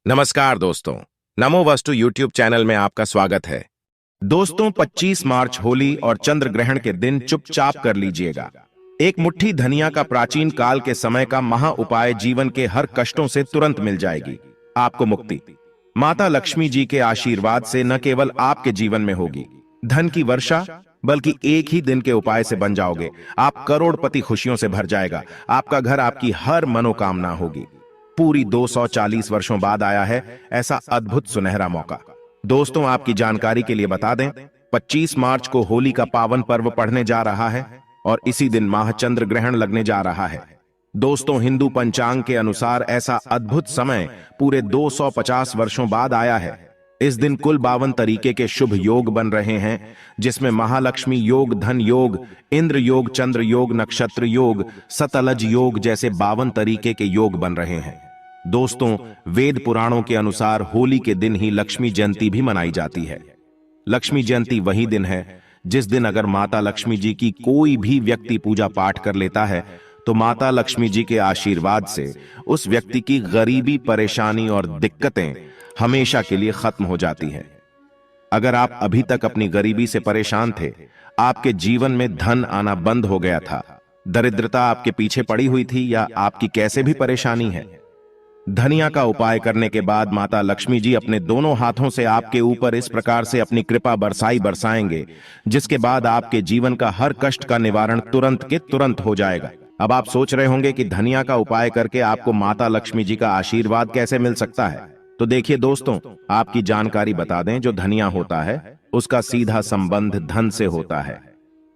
नमस्कार दोस्तों, नमो वस्तु यूट्यूब चैनल में आपका स्वागत है। दोस्तों 25 मार्च होली और चंद्र ग्रहण के दिन चुपचाप कर लीजिएगा। एक मुट्ठी धनिया का प्राचीन काल के समय का महा उपाय जीवन के हर कष्टों से तुरंत मिल जाएगी आपको मुक्ति। माता लक्ष्मी जी के आशीर्वाद से न केवल आपके जीवन में होगी धन की वर्षा, बल्कि एक ही दिन के उपाय से बन जाओगे आप करोड़पति। खुशियों से भर जाएगा आपका घर, आपकी हर मनोकामना होगी। पूरी 240 वर्षों बाद आया है ऐसा अद्भुत सुनहरा मौका। दोस्तों आपकी जानकारी के लिए बता दें, 25 मार्च को होली का पावन पर्व पड़ने जा रहा है और इसी दिन माह चंद्र ग्रहण लगने जा रहा है। दोस्तों हिंदू पंचांग के अनुसार ऐसा अद्भुत समय पूरे 250 वर्षों बाद आया है। इस दिन कुल 52 तरीके के शुभ योग बन रहे हैं, जिसमें महालक्ष्मी योग, धन योग, इंद्र योग, चंद्र योग, नक्षत्र योग, सतलज योग जैसे 52 तरीके के योग बन रहे हैं। दोस्तों वेद पुराणों के अनुसार होली के दिन ही लक्ष्मी जयंती भी मनाई जाती है। लक्ष्मी जयंती वही दिन है जिस दिन अगर माता लक्ष्मी जी की कोई भी व्यक्ति पूजा पाठ कर लेता है तो माता लक्ष्मी जी के आशीर्वाद से उस व्यक्ति की गरीबी, परेशानी और दिक्कतें हमेशा के लिए खत्म हो जाती हैं। अगर आप अभी तक अपनी गरीबी से परेशान थे, आपके जीवन में धन आना बंद हो गया था, दरिद्रता आपके पीछे पड़ी हुई थी, या आपकी कैसे भी परेशानी है, धनिया का उपाय करने के बाद माता लक्ष्मी जी अपने दोनों हाथों से आपके ऊपर इस प्रकार से अपनी कृपा बरसाएंगे, जिसके बाद आपके जीवन का हर कष्ट का निवारण तुरंत के तुरंत हो जाएगा। अब आप सोच रहे होंगे कि धनिया का उपाय करके आपको माता लक्ष्मी जी का आशीर्वाद कैसे मिल सकता है। तो देखिए दोस्तों, आपकी जानकारी बता दें, जो धनिया होता है उसका सीधा संबंध धन से होता है।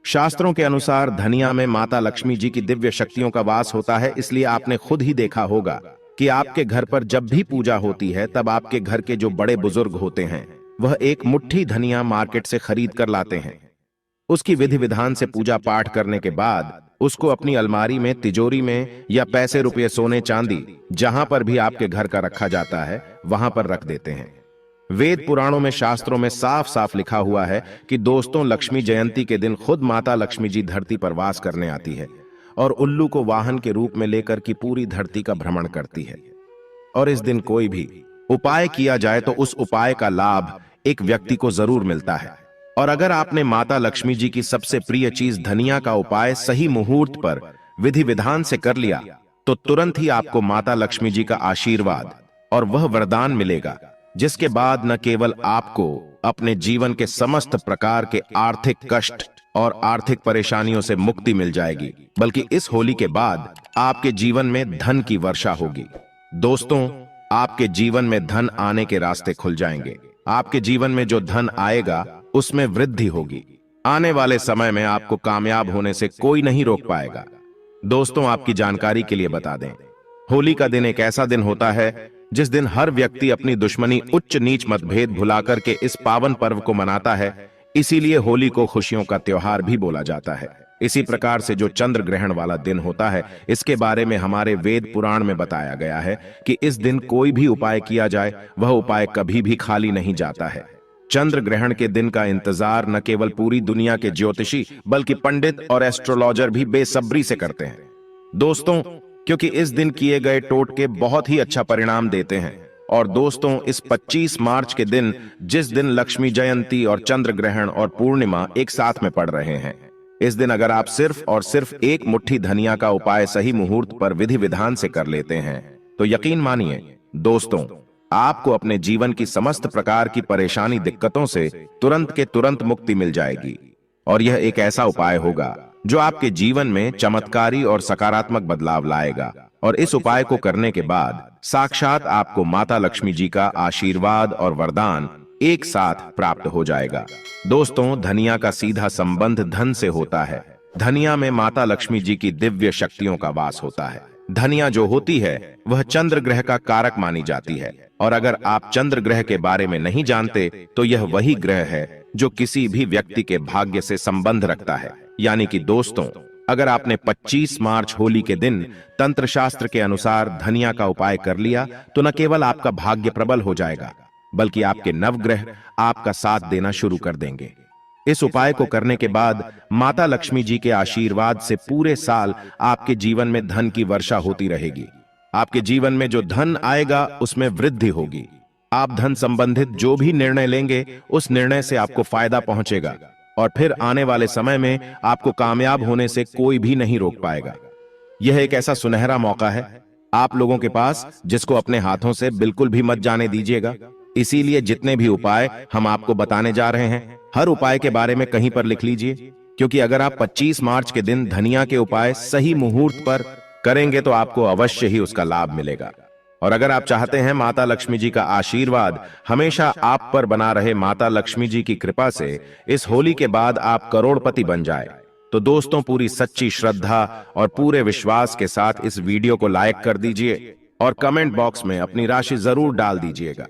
शास्त्रों के अनुसार धनिया में माता लक्ष्मी जी की दिव्य शक्तियों का वास होता है, इसलिए आपने खुद ही देखा होगा कि आपके घर पर जब भी पूजा होती है तब आपके घर के जो बड़े बुजुर्ग होते हैं वह एक मुट्ठी धनिया मार्केट से खरीद कर लाते हैं। उसकी विधि विधान से पूजा पाठ करने के बाद उसको अपनी अलमारी में, तिजोरी में या पैसे रुपये, सोने चांदी, जहां पर भी आपके घर का रखा जाता है वहां पर रख देते हैं। वेद पुराणों में, शास्त्रों में साफ साफ लिखा हुआ है कि दोस्तों लक्ष्मी जयंती के दिन खुद माता लक्ष्मी जी धरती पर वास करने आती है और उल्लू को वाहन के रूप में लेकर की पूरी धरती का भ्रमण करती है। और इस दिन कोई भी उपाय किया जाए तो उस उपाय का लाभ एक व्यक्ति को जरूर मिलता है। और अगर आपने माता लक्ष्मी जी की सबसे प्रिय चीज धनिया का उपाय सही मुहूर्त पर विधि विधान से कर लिया तो तुरंत ही आपको माता लक्ष्मी जी का आशीर्वाद और वह वरदान मिलेगा, जिसके बाद न केवल आपको अपने जीवन के समस्त प्रकार के आर्थिक कष्ट और आर्थिक परेशानियों से मुक्ति मिल जाएगी, बल्कि इस होली के बाद आपके जीवन में धन की वर्षा होगी। दोस्तों आपके जीवन में धन आने के रास्ते खुल जाएंगे। आपके जीवन में जो धन आएगा उसमें वृद्धि होगी। आने वाले समय में आपको कामयाब होने से कोई नहीं रोक पाएगा। दोस्तों आपकी जानकारी के लिए बता दें, होली का दिन एक ऐसा दिन होता है जिस दिन हर व्यक्ति अपनी दुश्मनी, उच्च नीच मतभेद भुलाकर के इस पावन पर्व को मनाता है। इसीलिए होली को खुशियों का त्योहार भी बोला जाता है। इसी प्रकार से जो चंद्र ग्रहण वाला दिन होता है, इसके बारे में हमारे वेद पुराण में बताया गया है कि इस दिन कोई भी उपाय किया जाए वह उपाय कभी भी खाली नहीं जाता है। चंद्र ग्रहण के दिन का इंतजार न केवल पूरी दुनिया के ज्योतिषी बल्कि पंडित और एस्ट्रोलॉजर भी बेसब्री से करते हैं। दोस्तों क्योंकि इस दिन किए गए टोटके बहुत ही अच्छा परिणाम देते हैं। और दोस्तों इस 25 मार्च के दिन, जिस दिन लक्ष्मी जयंती और चंद्र ग्रहण और पूर्णिमा एक साथ में पड़ रहे हैं, इस दिन अगर आप सिर्फ और सिर्फ एक मुट्ठी धनिया का उपाय सही मुहूर्त पर विधि विधान से कर लेते हैं तो यकीन मानिए दोस्तों, आपको अपने जीवन की समस्त प्रकार की परेशानी, दिक्कतों से तुरंत के तुरंत मुक्ति मिल जाएगी। और यह एक ऐसा उपाय होगा जो आपके जीवन में चमत्कारी और सकारात्मक बदलाव लाएगा। और इस उपाय को करने के बाद साक्षात आपको माता लक्ष्मी जी का आशीर्वाद और वरदान एक साथ प्राप्त हो जाएगा। दोस्तों धनिया का सीधा संबंध धन से होता है। धनिया में माता लक्ष्मी जी की दिव्य शक्तियों का वास होता है। धनिया जो होती है वह चंद्र ग्रह का कारक मानी जाती है। और अगर आप चंद्र ग्रह के बारे में नहीं जानते तो यह वही ग्रह है जो किसी भी व्यक्ति के भाग्य से संबंध रखता है। यानी कि दोस्तों अगर आपने 25 मार्च होली के दिन तंत्र शास्त्र के अनुसार धनिया का उपाय कर लिया तो न केवल आपका भाग्य प्रबल हो जाएगा, बल्कि आपके नवग्रह आपका साथ देना शुरू कर देंगे। इस उपाय को करने के बाद माता लक्ष्मी जी के आशीर्वाद से पूरे साल आपके जीवन में धन की वर्षा होती रहेगी। आपके जीवन में जो धन आएगा उसमें वृद्धि होगी। आप धन संबंधित जो भी निर्णय लेंगे उस निर्णय से आपको फायदा पहुंचेगा और फिर आने वाले समय में आपको कामयाब होने से कोई भी नहीं रोक पाएगा। यह एक ऐसा सुनहरा मौका है आप लोगों के पास जिसको अपने हाथों से बिल्कुल भी मत जाने दीजिएगा। इसीलिए जितने भी उपाय हम आपको बताने जा रहे हैं, हर उपाय के बारे में कहीं पर लिख लीजिए, क्योंकि अगर आप 25 मार्च के दिन धनिया के उपाय सही मुहूर्त पर करेंगे तो आपको अवश्य ही उसका लाभ मिलेगा। और अगर आप चाहते हैं माता लक्ष्मी जी का आशीर्वाद हमेशा आप पर बना रहे, माता लक्ष्मी जी की कृपा से इस होली के बाद आप करोड़पति बन जाए, तो दोस्तों पूरी सच्ची श्रद्धा और पूरे विश्वास के साथ इस वीडियो को लाइक कर दीजिए और कमेंट बॉक्स में अपनी राशि जरूर डाल दीजिएगा।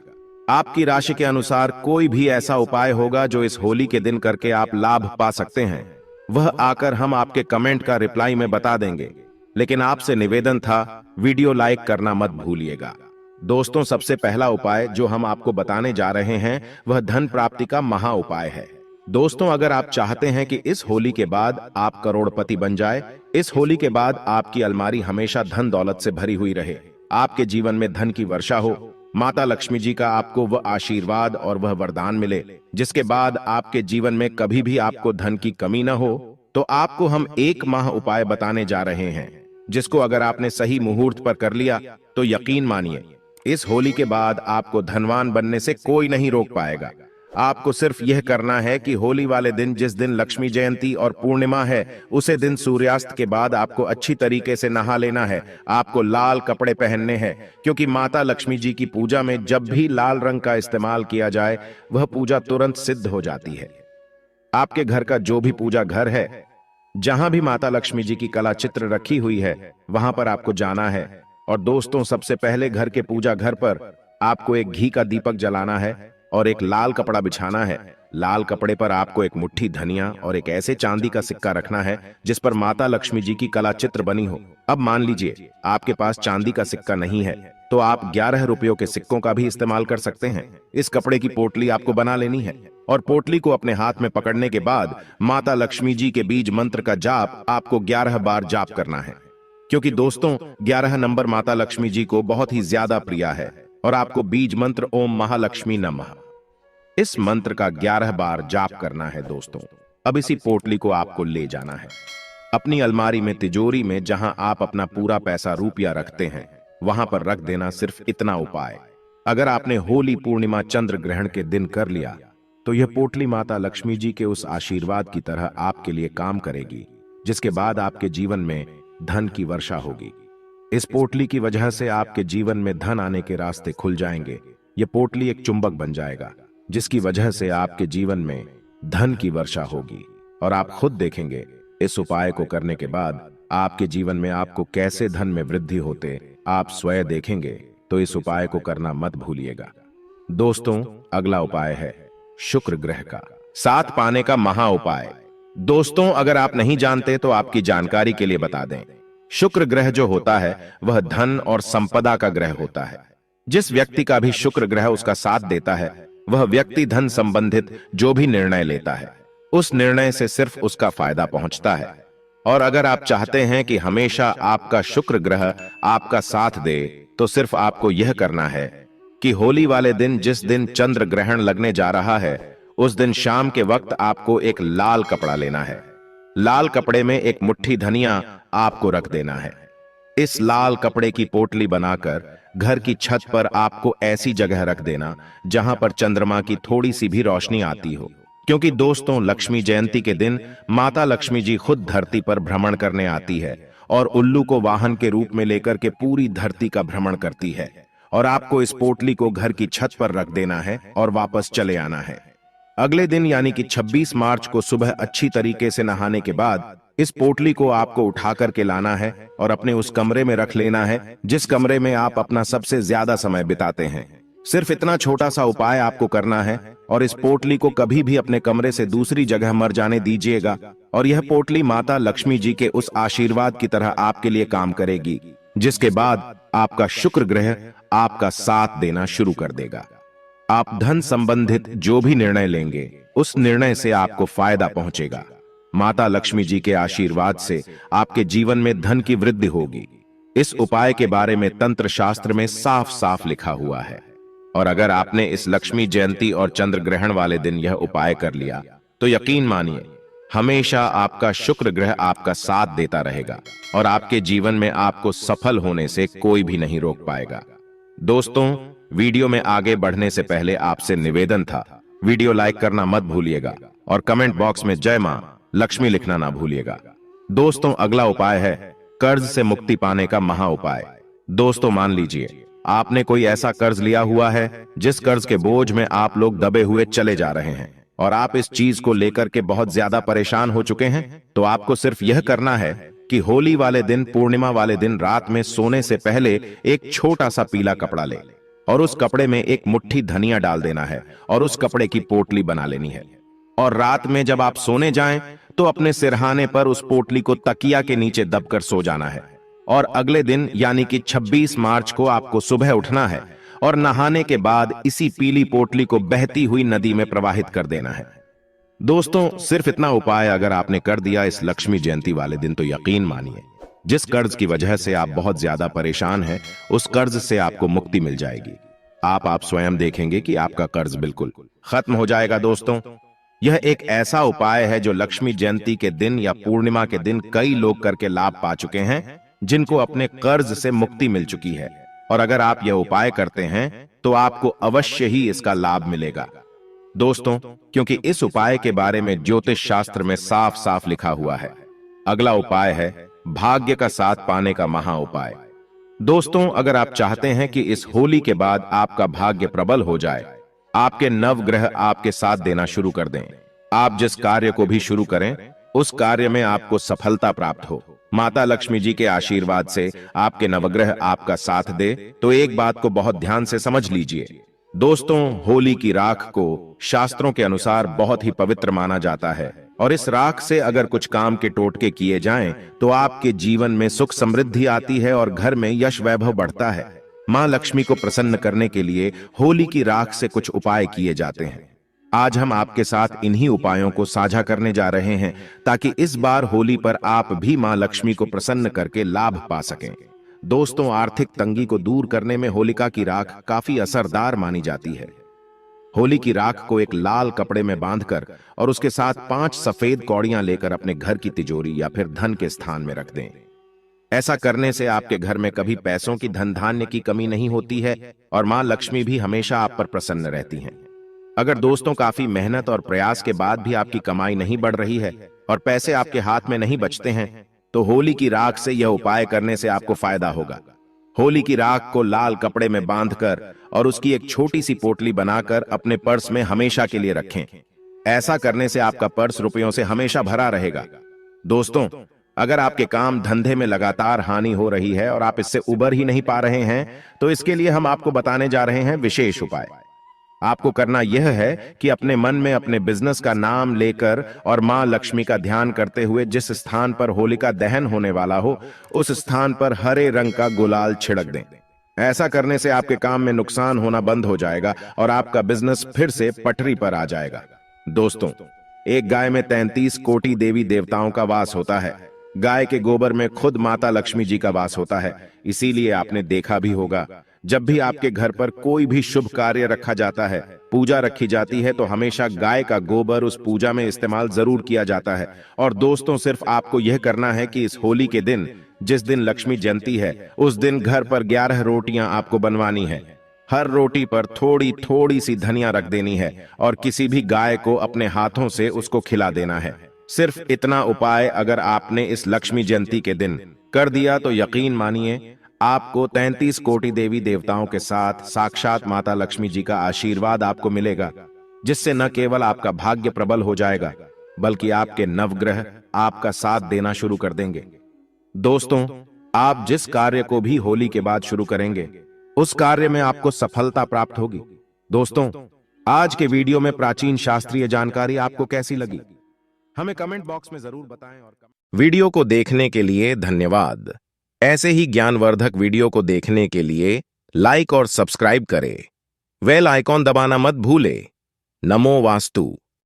आपकी राशि के अनुसार कोई भी ऐसा उपाय होगा जो इस होली के दिन करके आप लाभ पा सकते हैं, वह आकर हम आपके कमेंट का रिप्लाई में बता देंगे। लेकिन आपसे निवेदन था, वीडियो लाइक करना मत भूलिएगा। दोस्तों सबसे पहला उपाय जो हम आपको बताने जा रहे हैं वह धन प्राप्ति का महा उपाय है। दोस्तों अगर आप चाहते हैं कि इस होली के बाद आप करोड़पति बन जाए, इस होली के बाद आपकी अलमारी हमेशा धन दौलत से भरी हुई रहे, आपके जीवन में धन की वर्षा हो, माता लक्ष्मी जी का आपको वह आशीर्वाद और वह वरदान मिले जिसके बाद आपके जीवन में कभी भी आपको धन की कमी न हो, तो आपको हम एक माह उपाय बताने जा रहे हैं, जिसको अगर आपने सही मुहूर्त पर कर लिया तो यकीन मानिए इस होली के बाद आपको धनवान बनने से कोई नहीं रोक पाएगा। आपको सिर्फ यह करना है कि होली वाले दिन, जिस दिन लक्ष्मी जयंती और पूर्णिमा है, उसे दिन सूर्यास्त के बाद आपको अच्छी तरीके से नहा लेना है। आपको लाल कपड़े पहनने हैं, क्योंकि माता लक्ष्मी जी की पूजा में जब भी लाल रंग का इस्तेमाल किया जाए वह पूजा तुरंत सिद्ध हो जाती है। आपके घर का जो भी पूजा घर है, जहां भी माता लक्ष्मी जी की कला चित्र रखी हुई है, वहां पर आपको जाना है। और दोस्तों सबसे पहले घर के पूजा घर पर आपको एक घी का दीपक जलाना है और एक लाल कपड़ा बिछाना है। लाल कपड़े पर आपको एक मुट्ठी धनिया और एक ऐसे चांदी का सिक्का रखना है जिस पर माता लक्ष्मी जी की कला चित्र बनी हो। अब मान लीजिए आपके पास चांदी का सिक्का नहीं है, तो आप 11 रुपयों के सिक्कों का भी इस्तेमाल कर सकते हैं। इस कपड़े की पोटली आपको बना लेनी है और पोटली को अपने हाथ में पकड़ने के बाद माता लक्ष्मी जी के बीज मंत्र का जाप आपको 11 बार जाप करना है, क्योंकि दोस्तों 11 नंबर माता लक्ष्मी जी को बहुत ही ज्यादा प्रिय है। और आपको बीज मंत्र ओम महालक्ष्मी नमः, इस मंत्र का 11 बार जाप करना है। दोस्तों अब इसी पोटली को आपको ले जाना है अपनी अलमारी में, तिजोरी में, जहां आप अपना पूरा पैसा रुपया रखते हैं, वहां पर रख देना। सिर्फ इतना उपाय अगर आपने होली पूर्णिमा चंद्र ग्रहण के दिन कर लिया तो यह पोटली माता लक्ष्मी जी के उस आशीर्वाद की तरह आपके लिए काम करेगी, जिसके बाद आपके जीवन में धन की वर्षा होगी। इस पोटली की वजह से आपके जीवन में धन आने के रास्ते खुल जाएंगे। यह पोटली एक चुंबक बन जाएगा, जिसकी वजह से आपके जीवन में धन की वर्षा होगी और आप खुद देखेंगे इस उपाय को करने के बाद आपके जीवन में आपको कैसे धन में वृद्धि होते आप स्वयं देखेंगे। तो इस उपाय को करना मत भूलिएगा। दोस्तों अगला उपाय है शुक्र ग्रह का साथ पाने का महा उपाय। दोस्तों अगर आप नहीं जानते तो आपकी जानकारी के लिए बता दें, शुक्र ग्रह जो होता है वह धन और संपदा का ग्रह होता है। जिस व्यक्ति का भी शुक्र ग्रह उसका साथ देता है, वह व्यक्ति धन संबंधित जो भी निर्णय लेता है उस निर्णय से सिर्फ उसका फायदा पहुंचता है। और अगर आप चाहते हैं कि हमेशा आपका शुक्र ग्रह आपका साथ दे, तो सिर्फ आपको यह करना है कि होली वाले दिन, जिस दिन चंद्र ग्रहण लगने जा रहा है, उस दिन शाम के वक्त आपको एक लाल कपड़ा लेना है। लाल कपड़े में एक मुट्ठी धनिया आपको रख देना है। इस लाल कपड़े की पोटली बनाकर घर की छत पर आपको ऐसी जगह रख देना जहां पर चंद्रमा की थोड़ी सी भी रोशनी आती हो, क्योंकि दोस्तों लक्ष्मी जयंती के दिन माता लक्ष्मी जी खुद धरती पर भ्रमण करने आती है और उल्लू को वाहन के रूप में लेकर के पूरी धरती का भ्रमण करती है। और आपको इस पोटली को घर की छत पर रख देना है और वापस चले आना है। अगले दिन यानी कि 26 मार्च को सुबह अच्छी तरीके से नहाने के बाद इस पोटली को आपको उठा करके लाना है और अपने उस कमरे में रख लेना है जिस कमरे में आप अपना सबसे ज्यादा समय बिताते हैं। सिर्फ इतना छोटा सा उपाय आपको करना है और इस पोटली को कभी भी अपने कमरे से दूसरी जगह मर जाने दीजिएगा। और यह पोटली माता लक्ष्मी जी के उस आशीर्वाद की तरह आपके लिए काम करेगी, जिसके बाद आपका शुक्र ग्रह आपका साथ देना शुरू कर देगा। आप धन संबंधित जो भी निर्णय लेंगे उस निर्णय से आपको फायदा पहुंचेगा। माता लक्ष्मी जी के आशीर्वाद से आपके जीवन में धन की वृद्धि होगी। इस उपाय के बारे में तंत्र शास्त्र में साफ साफ लिखा हुआ है। और अगर आपने इस लक्ष्मी जयंती और चंद्र ग्रहण वाले दिन यह उपाय कर लिया तो यकीन मानिए हमेशा आपका शुक्र ग्रह आपका साथ देता रहेगा और आपके जीवन में आपको सफल होने से कोई भी नहीं रोक पाएगा। दोस्तों, वीडियो में आगे बढ़ने से पहले आपसे निवेदन था, वीडियो लाइक करना मत भूलिएगा और कमेंट बॉक्स में जय मां लक्ष्मी लिखना ना भूलिएगा। दोस्तों, अगला उपाय है कर्ज से मुक्ति पाने का महा उपाय। दोस्तों, मान लीजिए आपने कोई ऐसा कर्ज लिया हुआ है जिस कर्ज के बोझ में आप लोग दबे हुए चले जा रहे हैं और आप इस चीज को लेकर के बहुत ज्यादा परेशान हो चुके हैं। तो आपको सिर्फ यह करना है कि होली वाले दिन, पूर्णिमा वाले दिन रात में सोने से पहले एक छोटा सा पीला कपड़ा ले और उस कपड़े में एक मुट्ठी धनिया डाल देना है और उस कपड़े की पोटली बना लेनी है। और रात में जब आप सोने जाएं तो अपने सिरहाने पर उस पोटली को तकिया के नीचे दबकर सो जाना है। और अगले दिन यानी कि 26 मार्च को आपको सुबह उठना है और नहाने के बाद इसी पीली पोटली को बहती हुई नदी में प्रवाहित कर देना है। दोस्तों, सिर्फ इतना उपाय अगर आपने कर दिया इस लक्ष्मी जयंती वाले दिन तो यकीन मानिए जिस कर्ज की वजह से आप बहुत ज्यादा परेशान हैं उस कर्ज से आपको मुक्ति मिल जाएगी। आप स्वयं देखेंगे कि आपका कर्ज बिल्कुल खत्म हो जाएगा। दोस्तों, यह एक ऐसा उपाय है जो लक्ष्मी जयंती के दिन या पूर्णिमा के दिन कई लोग करके लाभ पा चुके हैं जिनको अपने कर्ज से मुक्ति मिल चुकी है। और अगर आप यह उपाय करते हैं तो आपको अवश्य ही इसका लाभ मिलेगा। दोस्तों, क्योंकि इस उपाय के बारे में ज्योतिष शास्त्र में साफ साफ लिखा हुआ है। अगला उपाय है भाग्य का साथ पाने का महा उपाय। दोस्तों, अगर आप चाहते हैं कि इस होली के बाद आपका भाग्य प्रबल हो जाए, आपके नवग्रह आपके साथ देना शुरू कर दें, आप जिस कार्य को भी शुरू करें उस कार्य में आपको सफलता प्राप्त हो, माता लक्ष्मी जी के आशीर्वाद से आपके नवग्रह आपका साथ दे, तो एक बात को बहुत ध्यान से समझ लीजिए। दोस्तों, होली की राख को शास्त्रों के अनुसार बहुत ही पवित्र माना जाता है और इस राख से अगर कुछ काम के टोटके किए जाएं तो आपके जीवन में सुख समृद्धि आती है और घर में यश वैभव बढ़ता है। मां लक्ष्मी को प्रसन्न करने के लिए होली की राख से कुछ उपाय किए जाते हैं। आज हम आपके साथ इन्हीं उपायों को साझा करने जा रहे हैं ताकि इस बार होली पर आप भी मां लक्ष्मी को प्रसन्न करके लाभ पा सकें। दोस्तों, आर्थिक तंगी को दूर करने में होलिका की राख काफी असरदार मानी जाती है। होली की राख को एक लाल कपड़े में बांधकर और उसके साथ 5 सफेद कौड़ियां लेकर अपने घर की तिजोरी या फिर धन के स्थान में रख दें। ऐसा करने से आपके घर में कभी पैसों की धन धान्य की कमी नहीं होती है और मां लक्ष्मी भी हमेशा आप पर प्रसन्न रहती हैं। अगर दोस्तों काफी मेहनत और प्रयास के बाद भी आपकी कमाई नहीं बढ़ रही है और पैसे आपके हाथ में नहीं बचते हैं तो होली की राख से यह उपाय करने से आपको फायदा होगा। होली की राख को लाल कपड़े में बांधकर और उसकी एक छोटी सी पोटली बनाकर अपने पर्स में हमेशा के लिए रखें। ऐसा करने से आपका पर्स रुपयों से हमेशा भरा रहेगा। दोस्तों, अगर आपके काम धंधे में लगातार हानि हो रही है और आप इससे उबर ही नहीं पा रहे हैं तो इसके लिए हम आपको बताने जा रहे हैं विशेष उपाय। आपको करना यह है कि अपने मन में अपने बिजनेस का नाम लेकर और मां लक्ष्मी का ध्यान करते हुए जिस स्थान पर होलिका दहन होने वाला हो उस स्थान पर हरे रंग का गुलाल छिड़क दें। ऐसा करने से आपके काम में नुकसान होना बंद हो जाएगा और आपका बिजनेस फिर से पटरी पर आ जाएगा। दोस्तों, एक गाय में 33 कोटि देवी देवताओं का वास होता है। गाय के गोबर में खुद माता लक्ष्मी जी का वास होता है। इसीलिए आपने देखा भी होगा जब भी आपके घर पर कोई भी शुभ कार्य रखा जाता है, पूजा रखी जाती है, तो हमेशा गाय का गोबर उस पूजा में इस्तेमाल जरूर किया जाता है। और दोस्तों, सिर्फ आपको यह करना है कि इस होली के दिन, जिस दिन लक्ष्मी जयंती है, उस दिन घर पर 11 रोटियां आपको बनवानी है। हर रोटी पर थोड़ी थोड़ी सी धनिया रख देनी है और किसी भी गाय को अपने हाथों से उसको खिला देना है। सिर्फ इतना उपाय अगर आपने इस लक्ष्मी जयंती के दिन कर दिया तो यकीन मानिए आपको 33 कोटि देवी देवताओं के साथ साक्षात माता लक्ष्मी जी का आशीर्वाद आपको मिलेगा, जिससे न केवल आपका भाग्य प्रबल हो जाएगा बल्कि आपके नवग्रह आपका साथ देना शुरू कर देंगे। दोस्तों, आप जिस कार्य को भी होली के बाद शुरू करेंगे उस कार्य में आपको सफलता प्राप्त होगी। दोस्तों, आज के वीडियो में प्राचीन शास्त्रीय जानकारी आपको कैसी लगी हमें कमेंट बॉक्स में जरूर बताएं। और वीडियो को देखने के लिए धन्यवाद। ऐसे ही ज्ञानवर्धक वीडियो को देखने के लिए लाइक और सब्सक्राइब करें। बेल आइकॉन दबाना मत भूले। नमो वास्तु।